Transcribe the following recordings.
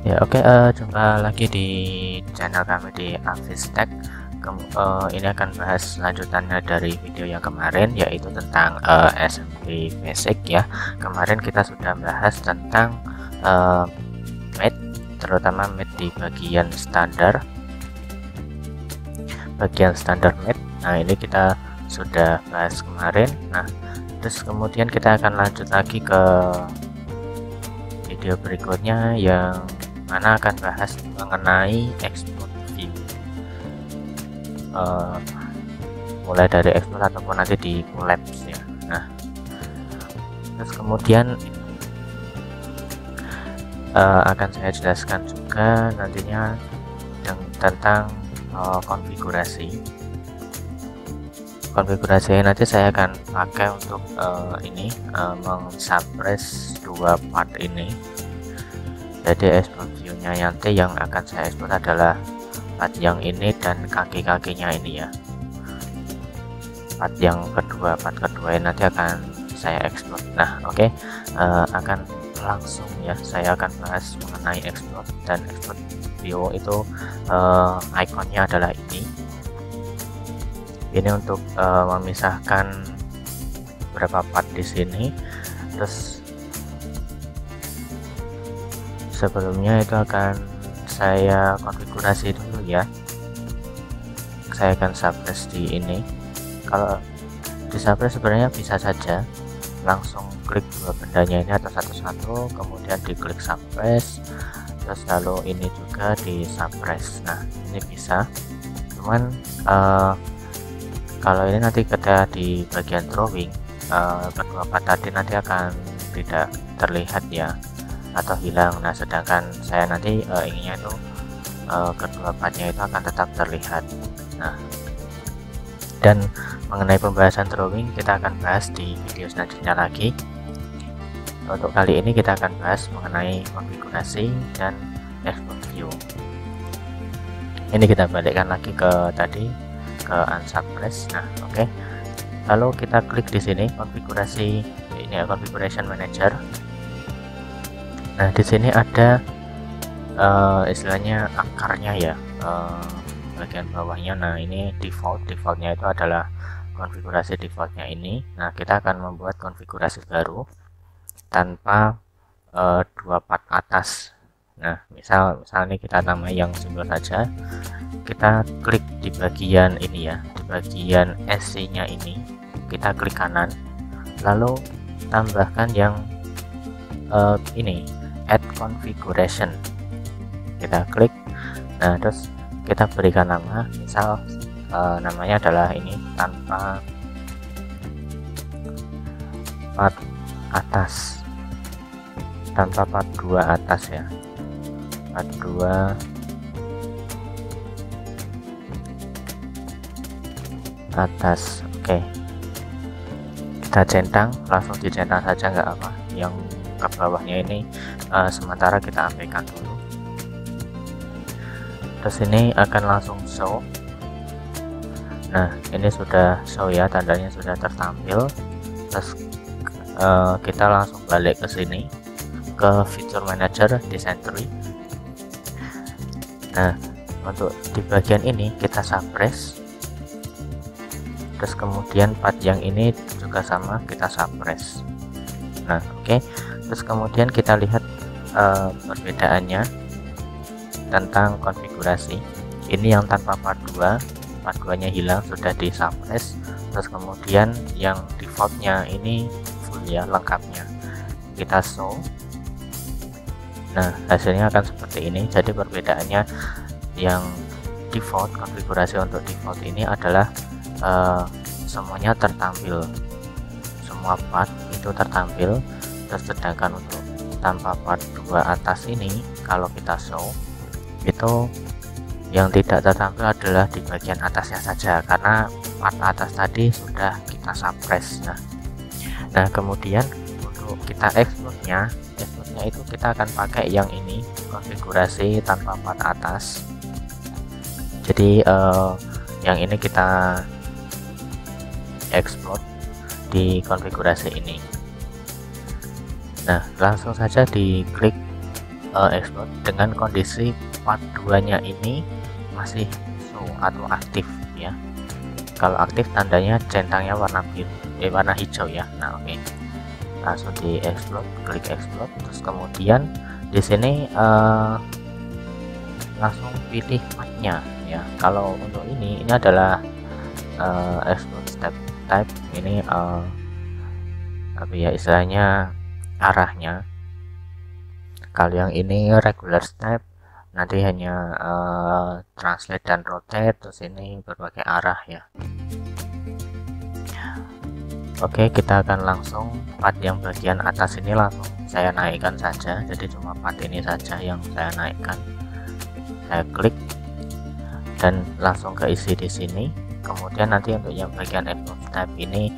Ya, oke, jumpa lagi di channel kami di Avis Tech. Ini akan bahas lanjutannya dari video yang kemarin, yaitu tentang assembly basic ya. Kemarin kita sudah bahas tentang uh, mate, terutama mate di bagian standar mate. Nah, ini kita sudah bahas kemarin. Nah, terus kemudian kita akan lanjut lagi ke video berikutnya yang mana akan bahas mengenai export view, mulai dari export ataupun nanti di collapse ya. Nah, terus kemudian akan saya jelaskan juga nantinya tentang konfigurasi nanti saya akan pakai untuk mengsuppress dua part ini. Jadi export view-nya nanti yang akan saya ekspor adalah part yang ini dan kaki-kakinya ini ya. Part kedua ini nanti akan saya ekspor. Nah, oke, akan langsung ya, saya akan bahas mengenai export dan export view itu. Ikonnya adalah ini untuk memisahkan beberapa part di sini. Terus sebelumnya itu akan saya konfigurasi dulu ya. Saya akan suppress di ini. Kalau di suppress sebenarnya bisa saja langsung klik dua bendanya ini atau satu-satu, kemudian diklik suppress, terus lalu ini juga di suppress. Nah, ini bisa, cuman kalau ini nanti kita di bagian drawing, kedua part tadi nanti akan tidak terlihat ya, atau hilang. Nah, sedangkan saya nanti inginnya itu kedua partnya itu akan tetap terlihat. Nah, dan mengenai pembahasan drawing kita akan bahas di video selanjutnya lagi. Untuk kali ini kita akan bahas mengenai konfigurasi dan export view. Ini kita balikkan lagi ke tadi, ke unsuppress. Nah, oke. Lalu kita klik di sini konfigurasi, ini ya, configuration manager. Nah, di sini ada istilahnya akarnya ya, bagian bawahnya. Nah, ini defaultnya itu adalah konfigurasi defaultnya ini. Nah, kita akan membuat konfigurasi baru tanpa dua part atas. Nah, misal ini kita namai yang simpel saja. Kita klik di bagian ini ya, di bagian SC nya ini kita klik kanan, lalu tambahkan yang ini, add configuration, kita klik. Nah, terus kita berikan nama, misal namanya adalah ini, tanpa part atas, tanpa part 2 atas ya, part 2 atas. Oke, kita centang, langsung dicentang saja nggak apa, yang ke bawahnya ini sementara kita abaikan dulu. Terus ini akan langsung show. Nah, ini sudah show ya, tandanya sudah tertampil. Terus kita langsung balik ke sini, ke feature manager design tree. Nah, untuk di bagian ini kita suppress, terus kemudian part yang ini juga sama, kita suppress. Nah, oke. Terus kemudian kita lihat perbedaannya tentang konfigurasi. Ini yang tanpa part 2, part 2 nya hilang, sudah di suppress. Terus kemudian yang defaultnya ini full ya, lengkapnya, kita show. Nah, hasilnya akan seperti ini. Jadi perbedaannya, yang default, konfigurasi untuk default ini adalah semuanya tertampil, semua part itu tertampil. Terus sedangkan untuk tanpa part 2 atas ini, kalau kita show, itu yang tidak tertampil adalah di bagian atasnya saja, karena part atas tadi sudah kita suppress. Nah, kemudian untuk kita exportnya itu kita akan pakai yang ini, konfigurasi tanpa part atas. Jadi yang ini kita export di konfigurasi ini. Nah, langsung saja diklik explode dengan kondisi part 2 nya ini masih show atau aktif ya. Kalau aktif tandanya centangnya warna biru, warna hijau ya. Nah oke, langsung di explode, klik explode, terus kemudian di sini langsung pilih partnya ya. Kalau untuk ini adalah explode step type, ini apa ya istilahnya arahnya. Kalau yang ini regular step, nanti hanya translate dan rotate, terus ini berbagai arah ya. Oke, kita akan langsung part yang bagian atas ini langsung saya naikkan saja, jadi cuma part ini saja yang saya naikkan. Saya klik dan langsung keisi di sini. Kemudian nanti untuk yang bagian explode step ini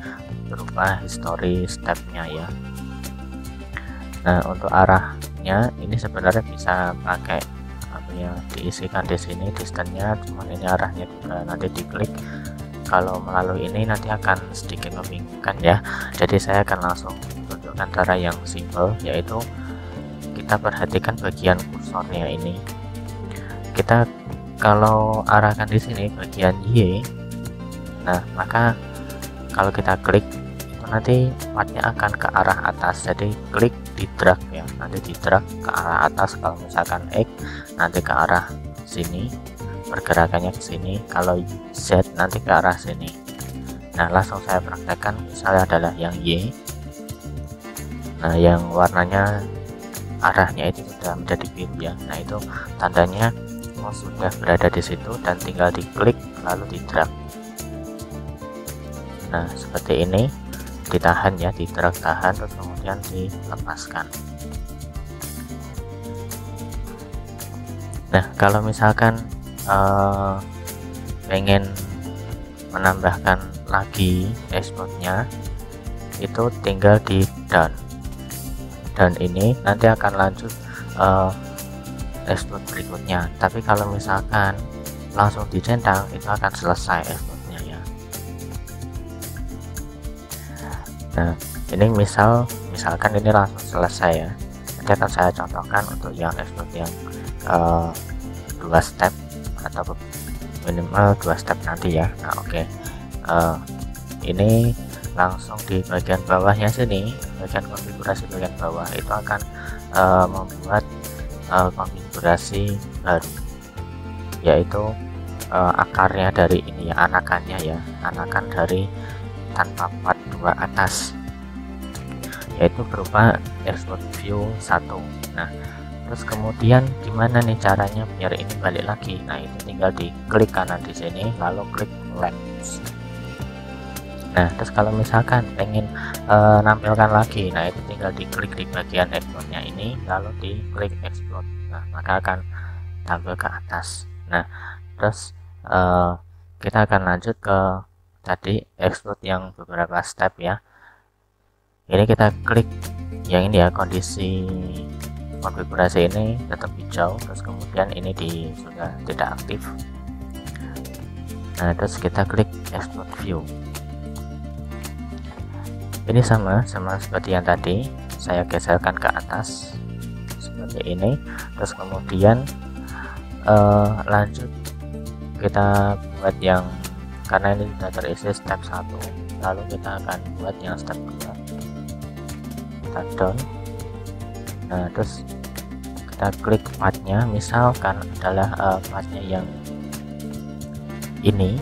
berupa history stepnya ya. Nah untuk arahnya ini sebenarnya bisa pakai ya, diisikan di sini distance-nya, cuman ini arahnya juga nanti diklik. Kalau melalui ini nanti akan sedikit membingungkan ya, jadi saya akan langsung tunjukkan cara yang simple, yaitu kita perhatikan bagian kursornya ini. Kita kalau arahkan di sini bagian Y, nah maka kalau kita klik itu nanti partnya akan ke arah atas, jadi klik di drag ya, nanti di drag ke arah atas. Kalau misalkan X nanti ke arah sini, pergerakannya ke sini. Kalau Z nanti ke arah sini. Nah langsung saya praktekkan, misalnya adalah yang Y. Nah yang warnanya arahnya itu sudah menjadi biru ya, nah itu tandanya sudah berada di situ dan tinggal diklik lalu di drag. Nah seperti ini, ditahan ya, di drag tahan terus kemudian dilepaskan. Nah kalau misalkan pengen menambahkan lagi explode-nya, itu tinggal di down, dan ini nanti akan lanjut explode berikutnya. Tapi kalau misalkan langsung dicentang itu akan selesai explode-nya ya. Nah ini misalkan ini langsung selesai ya, nanti akan saya contohkan untuk yang explode yang 2 step atau minimal 2 step nanti ya. Nah oke, ini langsung di bagian bawahnya sini, bagian konfigurasi bagian bawah itu akan membuat konfigurasi baru, yaitu akarnya dari ini ya, anakannya ya, anakan dari tanpa part 2 atas, yaitu berupa explode view 1. Nah terus kemudian gimana nih caranya biar ini balik lagi? Nah itu tinggal diklik kanan di sini lalu klik lens. Nah terus kalau misalkan pengen nampilkan lagi, nah itu tinggal diklik di bagian explode-nya ini lalu diklik explode. Nah maka akan tampil ke atas. Nah terus kita akan lanjut ke tadi explode yang beberapa step ya. Ini kita klik yang ini ya, kondisi konfigurasi ini tetap hijau, terus kemudian ini sudah tidak aktif. Nah terus kita klik explode view. Ini sama seperti yang tadi, saya geserkan ke atas seperti ini, terus kemudian lanjut kita buat yang, karena ini sudah terisi step 1, lalu kita akan buat yang step 2. Kita down. Nah terus kita klik partnya, misalkan adalah partnya yang ini,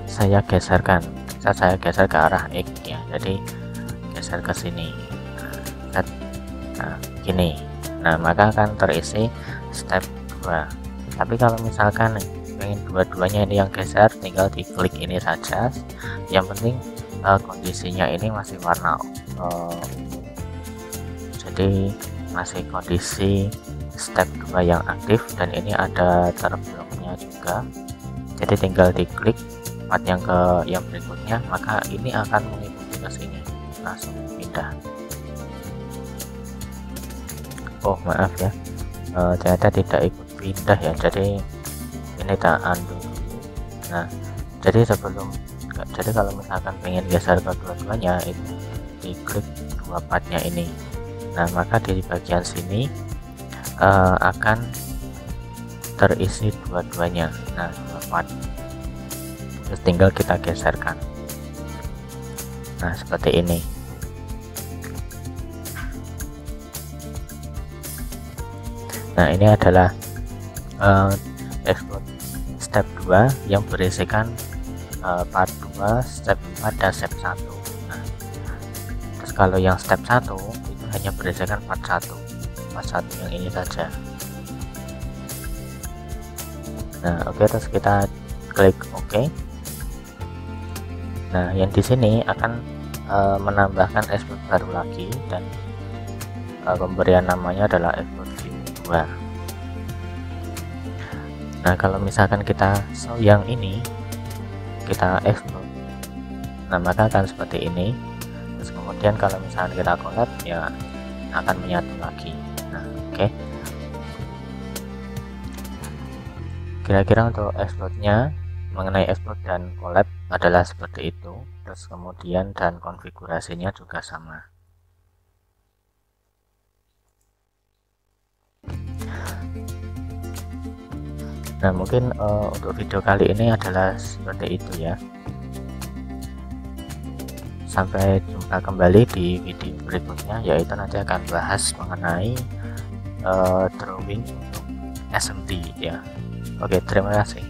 saya geserkan, saya geser ke arah X ya, jadi geser ke sini. Nah gini, nah maka akan terisi step 2. Tapi kalau misalkan pengen dua-duanya ini yang geser, tinggal diklik ini saja. Yang penting kondisinya ini masih warna jadi masih kondisi step 2 yang aktif, dan ini ada terbloknya juga, jadi tinggal diklik part yang berikutnya, maka ini akan mengikuti ke sini, langsung pindah. Oh maaf ya, ternyata tidak ikut pindah ya, jadi ini tak undo. Nah jadi kalau misalkan pengen geser ke dua-duanya, itu diklik 2 partnya ini. Nah maka di bagian sini akan terisi dua-duanya. Nah, dua part. Terus tinggal kita geserkan. Nah, seperti ini. Nah, ini adalah explode step 2 yang berisikan part 2, step 4 dan step 1. Nah, terus kalau yang step 1 itu hanya berisikan part 1 yang ini saja. Nah, oke, terus kita klik OK. Nah, yang di sini akan menambahkan explode baru lagi, dan pemberian namanya adalah explode view 2. Nah, kalau misalkan kita show yang ini, kita explode, nah maka akan seperti ini. Terus kemudian kalau misalkan kita collab, ya akan menyatu lagi. Nah, oke. Kira-kira untuk explode-nya, mengenai explode dan collab adalah seperti itu. Terus kemudian dan konfigurasinya juga sama. Nah, mungkin untuk video kali ini adalah seperti itu ya. Sampai jumpa kembali di video berikutnya, yaitu nanti akan bahas mengenai drawing untuk SMT ya. Oke, terima kasih.